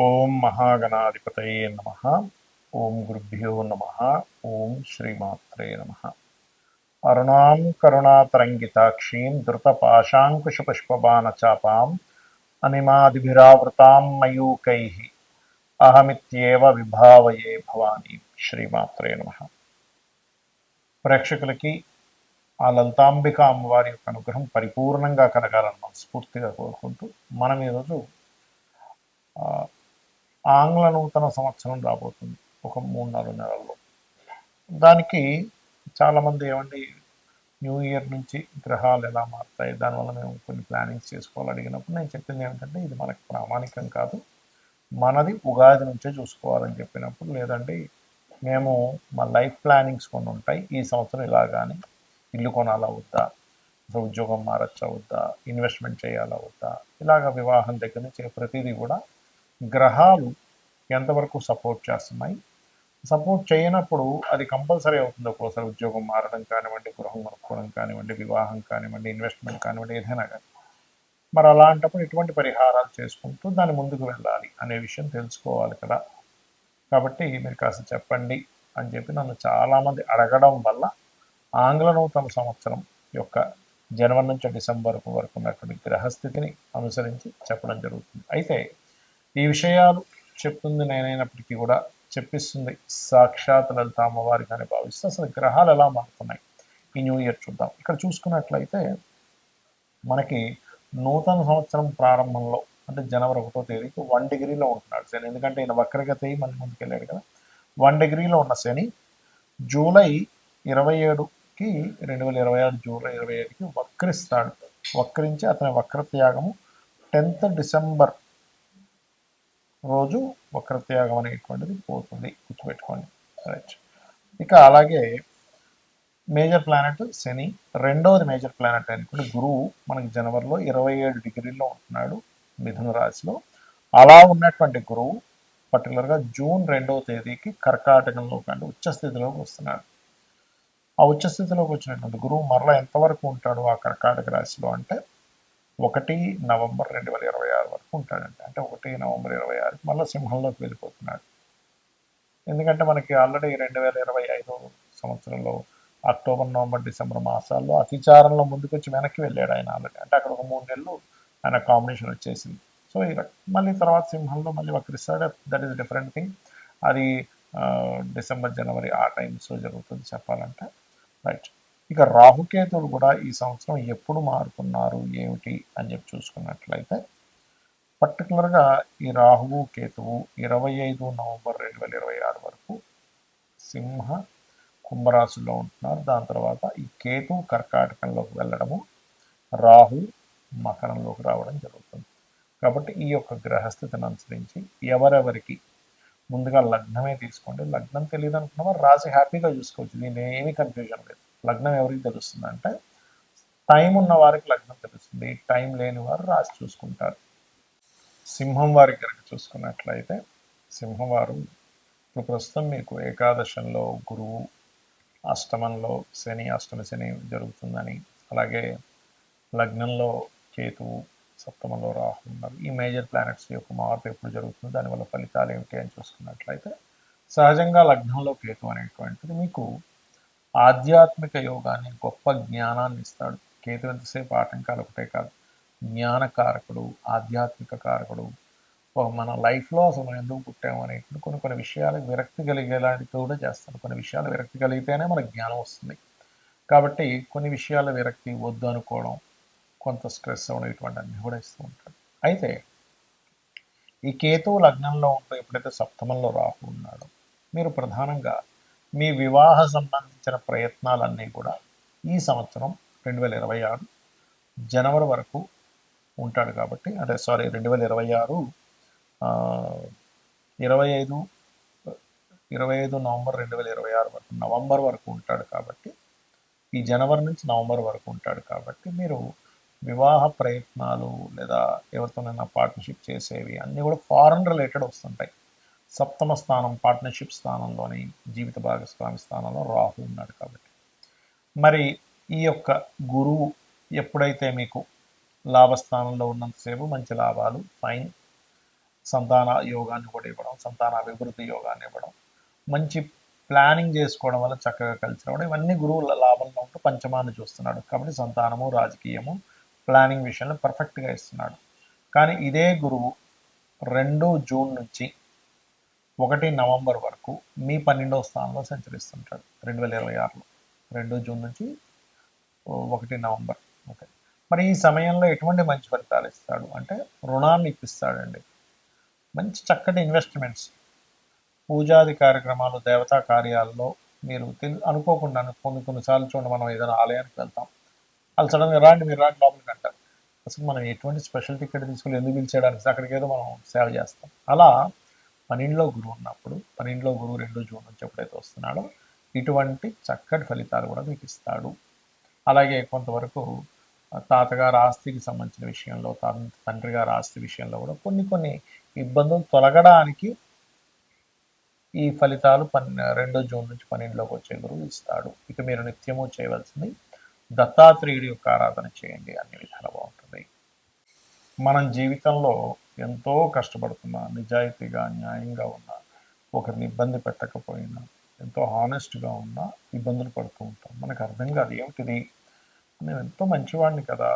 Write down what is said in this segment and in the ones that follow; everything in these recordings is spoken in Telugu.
ఓం మహాగణాధిపతయే నమః. ఓం గురుభ్యో నమః. ఓం శ్రీమాత్రే నమః. అరుణాం కరుణాతరంగితాక్షీం ధృతపాశాంకుశపుష్పబాణచాపాం అనిమాదిభిరావృతాం మయూకైః అహమిత్యేవ విభావయే భవానీ. శ్రీమాత్రే నమః. ప్రేక్షకులకి ఆ లలితాంబిక అమ్మవారి యొక్క అనుగ్రహం పరిపూర్ణంగా కలగాలని మనస్ఫూర్తిగా కోరుకుంటూ మనం ఈరోజు ఆంగ్ల నూతన సంవత్సరం రాబోతుంది ఒక 3-4 నెలల్లో. దానికి చాలామంది ఏమండి న్యూ ఇయర్ నుంచి గ్రహాలు ఎలా మారుతాయి, దానివల్ల మేము కొన్ని ప్లానింగ్స్ చేసుకోవాలి అడిగినప్పుడు నేను చెప్పింది ఏమిటంటే ఇది మనకు ప్రామాణికం కాదు, మనది ఉగాది నుంచే చూసుకోవాలని చెప్పినప్పుడు, లేదండి మేము మా లైఫ్ ప్లానింగ్స్ కొన్ని ఉంటాయి, ఈ సంవత్సరం ఇలాగాని ఇల్లు కొనాలా వద్దా, అసలు ఉద్యోగం మారచ్చా వద్దా, ఇన్వెస్ట్మెంట్ చేయాలా వద్దా, ఇలాగ వివాహం దగ్గర నుంచి ప్రతిదీ కూడా గ్రహాలు ఎంతవరకు సపోర్ట్ చేస్తున్నాయి, సపోర్ట్ చేయనప్పుడు అది కంపల్సరీ అవుతుంది. ఒక్కోసారి ఉద్యోగం మారడం కానివ్వండి, గృహం కొనుక్కోవడం కానివ్వండి, వివాహం కానివ్వండి, ఇన్వెస్ట్మెంట్ కానివ్వండి, ఏదైనా కానీ. మరి అలాంటప్పుడు ఎటువంటి పరిహారాలు చేసుకుంటూ దాన్ని ముందుకు వెళ్ళాలి అనే విషయం తెలుసుకోవాలి కదా. కాబట్టి మీరు కాస్త చెప్పండి అని చెప్పి నన్ను చాలామంది అడగడం వల్ల ఆంగ్ల నూతన సంవత్సరం యొక్క జనవరి నుంచి డిసెంబర్ వరకు ఉన్నటువంటి గ్రహస్థితిని అనుసరించి చెప్పడం జరుగుతుంది. అయితే ఈ విషయాలు చెప్తుంది నేనైనప్పటికీ కూడా చెప్పిస్తుంది సాక్షాత్ లలిత అమ్మవారికి అని భావిస్తే అసలు గ్రహాలు ఎలా మారుతున్నాయి ఈ న్యూ ఇయర్ చూద్దాం. ఇక్కడ చూసుకున్నట్లయితే మనకి నూతన సంవత్సరం ప్రారంభంలో అంటే జనవరి 1వ తేదీకి 1 డిగ్రీలో ఉంటున్నాడు శని. ఎందుకంటే ఈయన వక్రగతి మళ్ళీ ముందుకెళ్ళాడు కదా. 1 డిగ్రీలో ఉన్న శని జూలై 27కి 2026 జూలై 27కి వక్రిస్తాడు. వక్రించి అతని వక్రత్యాగము 10th డిసెంబర్ రోజు వక్రత్యాగం అనేటువంటిది పోతుంది, గుర్తుపెట్టుకోండి. రైట్. ఇక అలాగే మేజర్ ప్లానెట్ శని, రెండవది మేజర్ ప్లానెట్ అనుకోండి గురువు మనకి జనవరిలో 27 డిగ్రీల్లో ఉంటున్నాడు మిథున రాశిలో. అలా ఉన్నటువంటి గురువు పర్టికులర్గా జూన్ 2వ తేదీకి కర్కాటకంలోకి అంటే ఉచ్చస్థితిలోకి వస్తున్నాడు. ఆ ఉచ్చస్థితిలోకి వచ్చినటువంటి గురువు మరలా ఎంతవరకు ఉంటాడు ఆ కర్కాటక రాశిలో అంటే 1 నవంబర్ 2026 వరకు ఉంటాడండి. అంటే 1 నవంబర్ 2026 మళ్ళీ సింహంలోకి వెళ్ళిపోతున్నాడు. ఎందుకంటే మనకి ఆల్రెడీ 2025 సంవత్సరంలో అక్టోబర్, నవంబర్, డిసెంబర్ మాసాల్లో అతిచారంలో ముందుకొచ్చి వెనక్కి వెళ్ళాడు ఆయన ఆల్రెడీ. అంటే అక్కడ ఒక 3 నెలలు ఆయన కాంబినేషన్ వచ్చేసింది. సో మళ్ళీ తర్వాత సింహంలో మళ్ళీ వక్రిస్తాడు. That is different thing. అది డిసెంబర్, జనవరి ఆ టైమ్స్లో జరుగుతుంది చెప్పాలంటే. రైట్. ఇక రాహుకేతువులు కూడా ఈ సంవత్సరం ఎప్పుడు మారుతున్నారు ఏమిటి అని చెప్పి చూసుకున్నట్లయితే పర్టికులర్గా ఈ రాహువు కేతువు 25 నవంబర్ 2026 వరకు సింహ కుంభరాశిలో ఉంటున్నారు. దాని తర్వాత ఈ కేతు కర్కాటకంలోకి వెళ్ళడము, రాహు మకరంలోకి రావడం జరుగుతుంది. కాబట్టి ఈ యొక్క గ్రహస్థితిని అనుసరించి ఎవరెవరికి ముందుగా లగ్నమే తీసుకోండి. లగ్నం తెలియదు అనుకున్న వారు రాశి హ్యాపీగా చూసుకోవచ్చు, దీన్ని ఏమీ కన్ఫ్యూజన్ లేదు. లగ్నం ఎవరికి తెలుస్తుంది అంటే టైం ఉన్న వారికి లగ్నం తెలుస్తుంది, టైం లేని వారు రాశి చూసుకుంటారు. సింహం వారికి కనుక చూసుకున్నట్లయితే సింహం వారు ఇప్పుడు ప్రస్తుతం మీకు ఏకాదశంలో గురువు, అష్టమంలో శని, అష్టమ శని జరుగుతుందని, అలాగే లగ్నంలో కేతువు, సప్తమంలో రాహు ఉన్నారు. ఈ మేజర్ ప్లానెట్స్ యొక్క మార్పు ఎప్పుడు జరుగుతుంది, దానివల్ల ఫలితాలు ఏమిటి అని చూసుకున్నట్లయితే సహజంగా లగ్నంలో కేతు అనేటువంటిది మీకు ఆధ్యాత్మిక యోగాన్ని, గొప్ప జ్ఞానాన్ని ఇస్తాడు. కేతు ఎంతసేపు ఆటంకాలు ఒకటే కాదు, జ్ఞానకారకుడు, ఆధ్యాత్మిక కారకుడు. మన లైఫ్లో అసలు మనం ఎందుకు పుట్టాము అనేటువంటి కొన్ని విషయాలకు విరక్తి కలిగేలాంటివి కూడా చేస్తాడు. కొన్ని విషయాలు విరక్తి కలిగితేనే మనకు జ్ఞానం వస్తుంది. కాబట్టి కొన్ని విషయాల విరక్తి వద్దు అనుకోవడం, కొంత స్ట్రెస్ అవ్వడం, ఇటువంటి అన్నీ కూడా ఇస్తూ ఉంటాడు. అయితే ఈ కేతువు లగ్నంలో ఉంటూ ఎప్పుడైతే సప్తమంలో రాహు ఉన్నాడో మీరు ప్రధానంగా మీ వివాహ సంబంధించిన ప్రయత్నాలన్నీ కూడా ఈ సంవత్సరం 2026 జనవరి వరకు ఉంటాడు కాబట్టి, అంటే 2026 25 నవంబర్ 2026 వరకు నవంబర్ వరకు ఉంటాడు కాబట్టి, ఈ జనవరి నుంచి నవంబర్ వరకు ఉంటాడు కాబట్టి మీరు వివాహ ప్రయత్నాలు లేదా ఎవరితోనైనా పార్ట్నర్షిప్ చేసేవి అన్నీ కూడా ఫారెన్ రిలేటెడ్ వస్తుంటాయి. సప్తమ స్థానం పార్ట్నర్షిప్ స్థానంలోని జీవిత భాగస్వామి స్థానంలో రాహు ఉన్నాడు కాబట్టి. మరి ఈ యొక్క గురువు ఎప్పుడైతే మీకు లాభస్థానంలో ఉన్నంతసేపు మంచి లాభాలు, ఫైన్. సంతాన యోగాన్ని కూడా ఇవ్వడం, సంతాన అభివృద్ధి యోగాన్ని ఇవ్వడం, మంచి ప్లానింగ్ చేసుకోవడం వల్ల చక్కగా కలిసి రావడం, ఇవన్నీ గురువు లాభంలో ఉంటూ పంచమాన్ని చూస్తున్నాడు. కాబట్టి సంతానము, రాజకీయము, ప్లానింగ్ విషయంలో పర్ఫెక్ట్గా ఇస్తున్నాడు. కానీ ఇదే గురువు 2 జూన్ నుంచి 1 నవంబర్ వరకు మీ 12వ స్థానంలో సంచరిస్తుంటాడు 2026లో. 2 జూన్ నుంచి 1 నవంబర్. ఓకే, మరి ఈ సమయంలో ఎటువంటి మంచి ఫలితాలు ఇస్తాడు అంటే రుణాన్ని ఇప్పిస్తాడండి. మంచి చక్కటి ఇన్వెస్ట్మెంట్స్, పూజాది కార్యక్రమాలు, దేవతా కార్యాల్లో మీరు అనుకోకుండా కొన్నిసార్లు చూడండి, మనం ఏదైనా ఆలయానికి వెళ్తాం, వాళ్ళు సడన్గా రాండి మీరు రాండి లోపలికి అంటారు. అసలు మనం ఎటువంటి స్పెషల్ టికెట్ తీసుకుని ఎందుకు పిలిచేయడానికి, అక్కడికి ఏదో మనం సేవ చేస్తాం. అలా 12లో గురువు ఉన్నప్పుడు, 12లో గురువు 2 జూన్ నుంచి ఎప్పుడైతే వస్తున్నాడో ఇటువంటి చక్కటి ఫలితాలు కూడా మీకు ఇస్తాడు. అలాగే కొంతవరకు తాతగారు ఆస్తికి సంబంధించిన విషయంలో, తండ్రి గారి ఆస్తి విషయంలో కూడా కొన్ని ఇబ్బందులు తొలగడానికి ఈ ఫలితాలు 2 జూన్ నుంచి 12లోకి వచ్చే గురువు ఇస్తాడు. ఇక మీరు నిత్యము చేయవలసింది దత్తాత్రేయుడి యొక్క ఆరాధన చేయండి, అన్ని విధాలు బాగుంటుంది. మనం జీవితంలో ఎంతో కష్టపడుతున్నా, నిజాయితీగా న్యాయంగా ఉన్నా, ఒకరిని ఇబ్బంది పెట్టకపోయినా, ఎంతో హానెస్ట్గా ఉన్నా ఇబ్బందులు పడుతూ ఉంటాం. మనకు అర్థం కాదు ఏమిటిది, నేను ఎంతో మంచివాడిని కదా,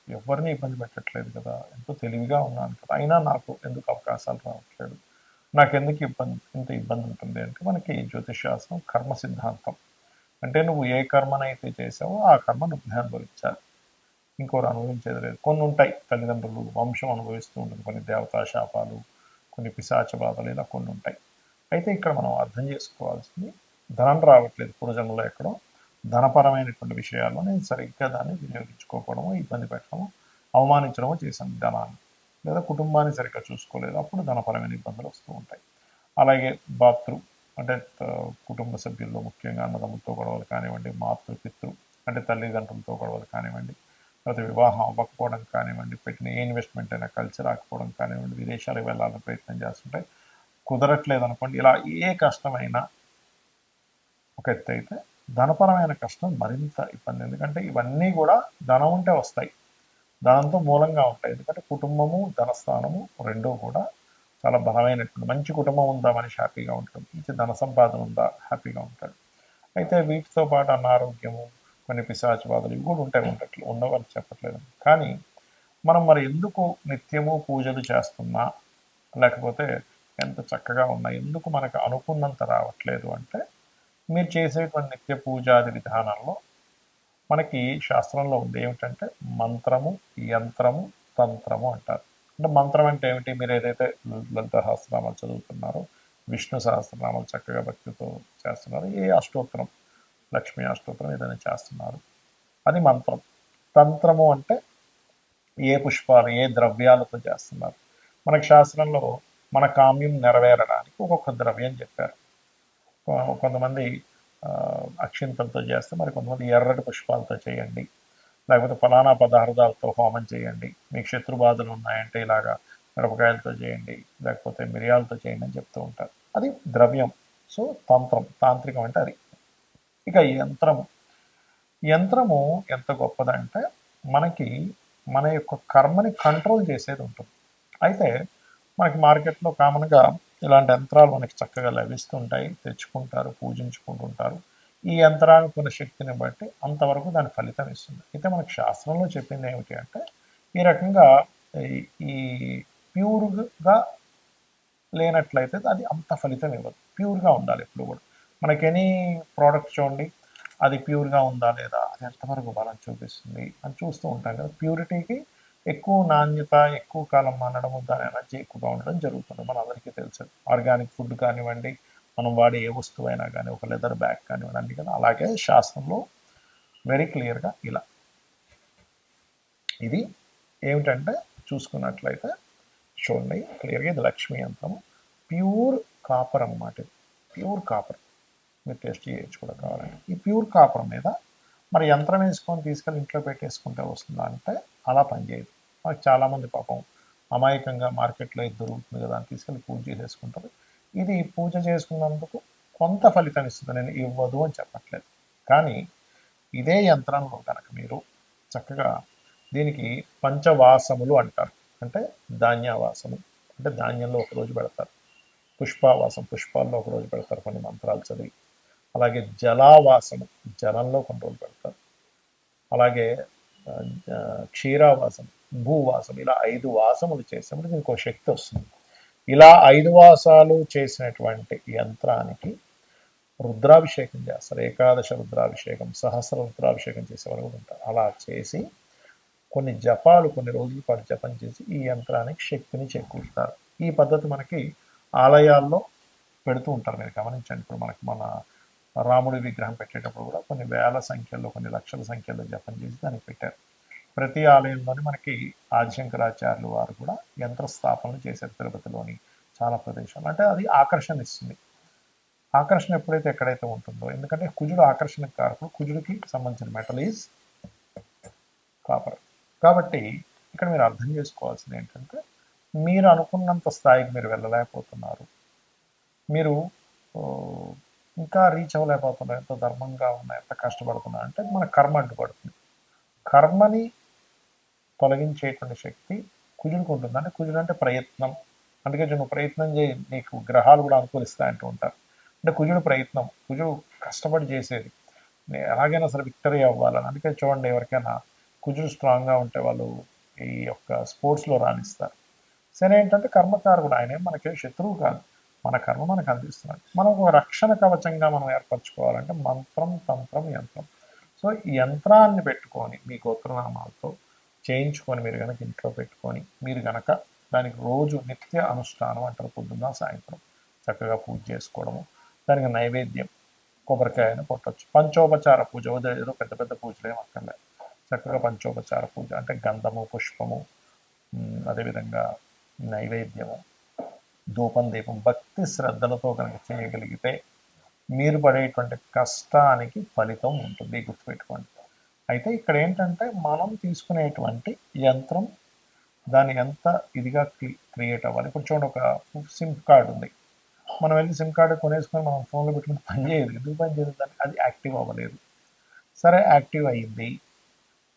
ఎవరిని ఇబ్బంది పెట్టట్లేదు కదా, ఎంతో తెలివిగా ఉన్నాను కదా, అయినా నాకు ఎందుకు అవకాశాలు రావట్లేదు, నాకెందుకు ఇంత ఇబ్బంది ఉంటుంది అంటే మనకి జ్యోతిషాస్త్రం కర్మ సిద్ధాంతం. అంటే నువ్వు ఏ కర్మనైతే చేసావో ఆ కర్మ నువ్వు అనుభవించాలి, ఇంకోరు అనుభవించేది లేదు. కొన్ని ఉంటాయి, తల్లిదండ్రులు వంశం అనుభవిస్తూ ఉంటుంది, కొన్ని దేవతా శాపాలు, కొన్ని పిశాచ బాధలు, ఇలా కొన్ని ఉంటాయి. అయితే ఇక్కడ మనం అర్థం చేసుకోవాల్సింది, ధనం రావట్లేదు పూర్వజన్మలో ఎక్కడో ధనపరమైనటువంటి విషయాల్లో నేను సరిగ్గా దాన్ని వినియోగించుకోకపోవడము, ఇబ్బంది పెట్టడము, అవమానించడము చేశాను ధనాన్ని, లేదా కుటుంబాన్ని సరిగ్గా చూసుకోలేదు, అప్పుడు ధనపరమైన ఇబ్బందులు వస్తూ ఉంటాయి. అలాగే అంటే కుటుంబ సభ్యుల్లో ముఖ్యంగా అన్నదమ్ములతో గొడవలు కానివ్వండి, పితృ అంటే తల్లిదండ్రులతో గొడవలు కానివ్వండి, లేకపోతే వివాహం అవ్వకపోవడం కానివ్వండి, పెట్టిన ఏ ఇన్వెస్ట్మెంట్ అయినా కలిసి రాకపోవడం కానివ్వండి, విదేశాలకు వెళ్ళాలని ప్రయత్నం చేస్తుంటే కుదరట్లేదు అనుకోండి, ఇలా ఏ కష్టమైనా ఒక ఎత్తు అయితే ధనపరమైన కష్టం మరింత ఇబ్బంది. ఎందుకంటే ఇవన్నీ కూడా ధనం ఉంటే వస్తాయి, ధనంతో మూలంగా ఉంటాయి. ఎందుకంటే కుటుంబము, ధనస్థానము రెండూ కూడా చాలా బలమైనటువంటి, మంచి కుటుంబం ఉందా మనిషి హ్యాపీగా ఉంటుంది, మంచి ధన సంపాదన ఉందా హ్యాపీగా ఉంటాడు. అయితే వీటితో పాటు అనారోగ్యము, కొన్ని పిశాచ బాధలు ఇవి కూడా ఉండవని చెప్పట్లేదు. కానీ మనం మరి ఎందుకు నిత్యము పూజలు చేస్తున్నా, లేకపోతే ఎంత చక్కగా ఉన్నా ఎందుకు మనకు అనుకున్నంత రావట్లేదు అంటే, మీరు చేసేటువంటి నిత్య పూజాది విధానంలో మనకి శాస్త్రంలో ఉంది ఏమిటంటే మంత్రము, యంత్రము, తంత్రము అంటారు. అంటే మంత్రం అంటే ఏమిటి, మీరు ఏదైతే లలిత సహస్రనామాలు చదువుతున్నారో, విష్ణు సహస్రనామాలు చక్కగా భక్తితో చేస్తున్నారు, ఏ అష్టోత్తరం, లక్ష్మీ అష్టోత్తరం ఏదైనా చేస్తున్నారు, అది మంత్రం. తంత్రము అంటే ఏ పుష్పాలు, ఏ ద్రవ్యాలతో చేస్తున్నారు. మనకి శాస్త్రంలో మన కామ్యం నెరవేరడానికి ఒక్కొక్క ద్రవ్యం చెప్పారు. కొంతమంది అక్షింతలతో చేస్తే, మరి కొంతమంది ఎర్రటి పుష్పాలతో చేయండి, లేకపోతే ఫలానా పదార్థాలతో హోమం చేయండి, మీకు శత్రు బాధలు ఉన్నాయంటే ఇలాగా మిరపకాయలతో చేయండి, లేకపోతే మిరియాలతో చేయండి అని చెప్తూ ఉంటారు. అది ద్రవ్యం. సో తాంత్రికం అంటే అది. ఇక యంత్రము ఎంత గొప్పదంటే మనకి మన యొక్క కర్మని కంట్రోల్ చేసేది ఉంటుంది. అయితే మనకి మార్కెట్లో కామన్గా ఇలాంటి యంత్రాలు మనకి చక్కగా లభిస్తుంటాయి, తెచ్చుకుంటారు, పూజించుకుంటుంటారు. ఈ యంత్రానికి ఉన్న శక్తిని బట్టి అంతవరకు దాని ఫలితం ఇస్తుంది. అయితే మనకి శాస్త్రంలో చెప్పింది ఏమిటి అంటే, ఈ రకంగా ఈ ప్యూర్గా లేనట్లయితే అది అంత ఫలితం ఇవ్వదు. ప్యూర్గా ఉండాలి ఎప్పుడు కూడా. మనకి ఎనీ ప్రోడక్ట్ చూడండి, అది ప్యూర్గా ఉందా లేదా, అది ఎంతవరకు బలం చూపిస్తుంది అని చూస్తూ ఉంటాం కదా. ప్యూరిటీకి ఎక్కువ నాణ్యత, ఎక్కువ కాలం మనడము, దాని ఎనర్జీ ఎక్కువగా ఉండడం జరుగుతుంది, మన అందరికీ తెలుసు. ఆర్గానిక్ ఫుడ్ కానివ్వండి, మనం వాడే ఏ వస్తువు అయినా కానీ, ఒక లెదర్ బ్యాగ్ కానివ్వండి, అన్ని కదా. అలాగే శాస్త్రంలో వెరీ క్లియర్గా ఇలా ఇది ఏమిటంటే చూసుకున్నట్లయితే చూడండి క్లియర్గా, ఇది లక్ష్మీ యంత్రము, ప్యూర్ కాపర్ అన్నమాట. ఇది ప్యూర్ కాపర్, మీరు టెస్ట్ చేయొచ్చు కూడా కావాలంటే. ఈ ప్యూర్ కాపర్ మీద మరి యంత్రం వేసుకొని తీసుకెళ్ళి ఇంట్లో పెట్టేసుకుంటే వస్తుందా అంటే అలా పనిచేయదు. మనకు చాలామంది పాపం అమాయకంగా మార్కెట్లో ఇది దొరుకుతుంది కదా అని తీసుకెళ్ళి పూజ చేసేసుకుంటారు. ఇది పూజ చేసుకున్నందుకు కొంత ఫలితం ఇస్తుంది, నేను ఇవ్వదు అని చెప్పట్లేదు. కానీ ఇదే యంత్రంలో కనుక మీరు చక్కగా దీనికి పంచవాసములు అంటారు, అంటే ధాన్యవాసము, అంటే ధాన్యంలో ఒకరోజు పెడతారు. పుష్పావాసం, పుష్పాల్లో ఒకరోజు పెడతారు కొన్ని మంత్రాలు చదివి. అలాగే జలావాసము, జలంలో కొన్ని రోజులు పెడతారు. అలాగే క్షీరావాసం, భూవాసం, ఇలా 5 వాసములు చేసినప్పుడు దీనికి ఒక శక్తి వస్తుంది. ఇలా 5 వాసాలు చేసినటువంటి యంత్రానికి రుద్రాభిషేకం చేస్తారు. ఏకాదశ రుద్రాభిషేకం, సహస్ర రుద్రాభిషేకం చేసేవారు కూడా ఉంటారు. అలా చేసి కొన్ని జపాలు కొన్ని రోజుల పాటు జపం చేసి ఈ యంత్రానికి శక్తిని చేకూరుతారు. ఈ పద్ధతి మనకి ఆలయాల్లో పెడుతూ ఉంటారు. మీరు గమనించండి. ఇప్పుడు మనకి మన రాముడి విగ్రహం పెట్టేటప్పుడు కూడా కొన్ని వేల సంఖ్యలో, కొన్ని లక్షల సంఖ్యలో జపం చేసి దానికి పెట్టారు. ప్రతి ఆలయంలోని మనకి ఆదిశంకరాచార్యులు వారు కూడా యంత్ర స్థాపనలు చేశారు. తిరుపతిలోని చాలా ప్రదేశాలు. అంటే అది ఆకర్షణ ఇస్తుంది. ఆకర్షణ ఎప్పుడైతే ఎక్కడైతే ఉంటుందో, ఎందుకంటే కుజుడు ఆకర్షణకు కారకుడు, కుజుడికి సంబంధించిన మెటల్ ఈజ్ కాపర్. కాబట్టి ఇక్కడ మీరు అర్థం చేసుకోవాల్సింది ఏంటంటే, మీరు అనుకున్నంత స్థాయికి మీరు వెళ్ళలేకపోతున్నారు, మీరు ఇంకా రీచ్ అవ్వలేకపోతున్నారు, ఎంత ధర్మంగా ఉన్నా, ఎంత కష్టపడుతున్నా అంటే మన కర్మ అడ్డుపడుతుంది. కర్మని తొలగించేటువంటి శక్తి కుజుడికి ఉంటుంది. అంటే కుజుడు అంటే ప్రయత్నం. అందుకే నువ్వు ప్రయత్నం చేయి, నీకు గ్రహాలు కూడా అనుకూలిస్తాయంటూ ఉంటారు. అంటే కుజుడు ప్రయత్నం, కుజుడు కష్టపడి చేసేది, ఎలాగైనా సరే విక్టరీ అవ్వాలని. అందుకే చూడండి, ఎవరికైనా కుజుడు స్ట్రాంగ్గా ఉంటే వాళ్ళు ఈ యొక్క స్పోర్ట్స్లో రాణిస్తారు. శని ఏంటంటే కర్మకారకుడు, ఆయన మనకి శత్రువు కాదు, మన కర్మ మనకు అందిస్తున్నాడు. మనం ఒక రక్షణ కవచంగా మనం ఏర్పరచుకోవాలంటే మంత్రం, తంత్రం, యంత్రం. సో ఈ యంత్రాన్ని పెట్టుకొని మీ గోత్రనామాలతో చేయించుకొని మీరు కనుక ఇంట్లో పెట్టుకొని మీరు కనుక దానికి రోజు నిత్య అనుష్ఠానం అంటారు, పొద్దున్న సాయంత్రం చక్కగా పూజ చేసుకోవడము, దానికి నైవేద్యం కొబ్బరికాయను కొట్టచ్చు. పంచోపచార పూజ, ఏదో పెద్ద పెద్ద పూజలు ఏం అక్కర్లేదు. చక్కగా పంచోపచార పూజ అంటే గంధము, పుష్పము, అదేవిధంగా నైవేద్యము, ధూపం, దీపం, భక్తి శ్రద్ధలతో కనుక చేయగలిగితే మీరు పడేటువంటి కష్టానికి ఫలితం ఉంటుంది, గుర్తుపెట్టుకోండి. అయితే ఇక్కడ ఏంటంటే మనం తీసుకునేటువంటి యంత్రం దాన్ని ఎంత ఇదిగా క్రియేట్ అవ్వాలి. ఇప్పుడు చూడండి, ఒక సిమ్ కార్డు ఉంది, మనం వెళ్ళి సిమ్ కార్డు కొనేసుకొని మనం ఫోన్లో పెట్టుకుని పని చేయదు. ఎందుకు పని చేయదు? దాన్ని అది యాక్టివ్ అవ్వలేదు. సరే, యాక్టివ్ అయ్యింది,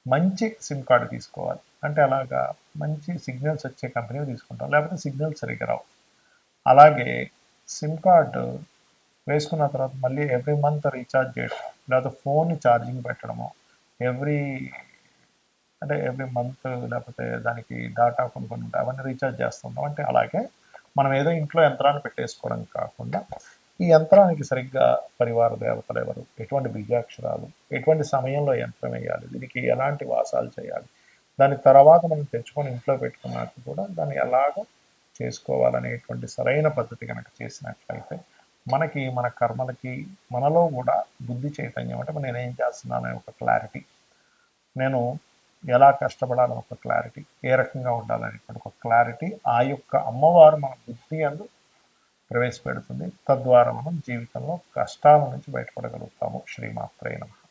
మంచి సిమ్ కార్డు తీసుకోవాలి. అంటే అలాగా మంచి సిగ్నల్స్ వచ్చే కంపెనీ తీసుకుంటాం, లేకపోతే సిగ్నల్స్ సరిగ్గా రావు. అలాగే సిమ్ కార్డు వేసుకున్న తర్వాత మళ్ళీ ఎవ్రీ మంత్ రీఛార్జ్ చేయడం, లేకపోతే ఫోన్ని ఛార్జింగ్ పెట్టడము, ఎవ్రీ మంత్, లేకపోతే దానికి డాటా కొన్ని ఉంటాయి, అవన్నీ రీఛార్జ్ చేస్తుంటాం. అంటే అలాగే మనం ఏదో ఇంట్లో యంత్రాన్ని పెట్టేసుకోవడం కాకుండా ఈ యంత్రానికి సరిగ్గా పరివార దేవతలు ఎవరు, ఎటువంటి బీజాక్షరాలు, ఎటువంటి సమయంలో యంత్రం వేయాలి, దీనికి ఎలాంటి వాసాలు చేయాలి, దాని తర్వాత మనం తెచ్చుకొని ఇంట్లో పెట్టుకున్నాక కూడా దాన్ని ఎలాగ చేసుకోవాలనేటువంటి సరైన పద్ధతి కనుక చేసినట్లయితే మనకి మన కర్మలకి మనలో కూడా బుద్ధి చైతన్యం, అంటే నేనేం చేస్తున్నాను అనే ఒక క్లారిటీ, నేను ఎలా కష్టపడాలని ఒక క్లారిటీ, ఏ రకంగా ఉండాలనేటువంటి ఒక క్లారిటీ ఆ యొక్క అమ్మవారు మన బుద్ధి అందు ప్రవేశపెడుతుంది. తద్వారా మనం జీవితంలో కష్టాల నుంచి బయటపడగలుగుతాము. శ్రీమాత్రే నమః.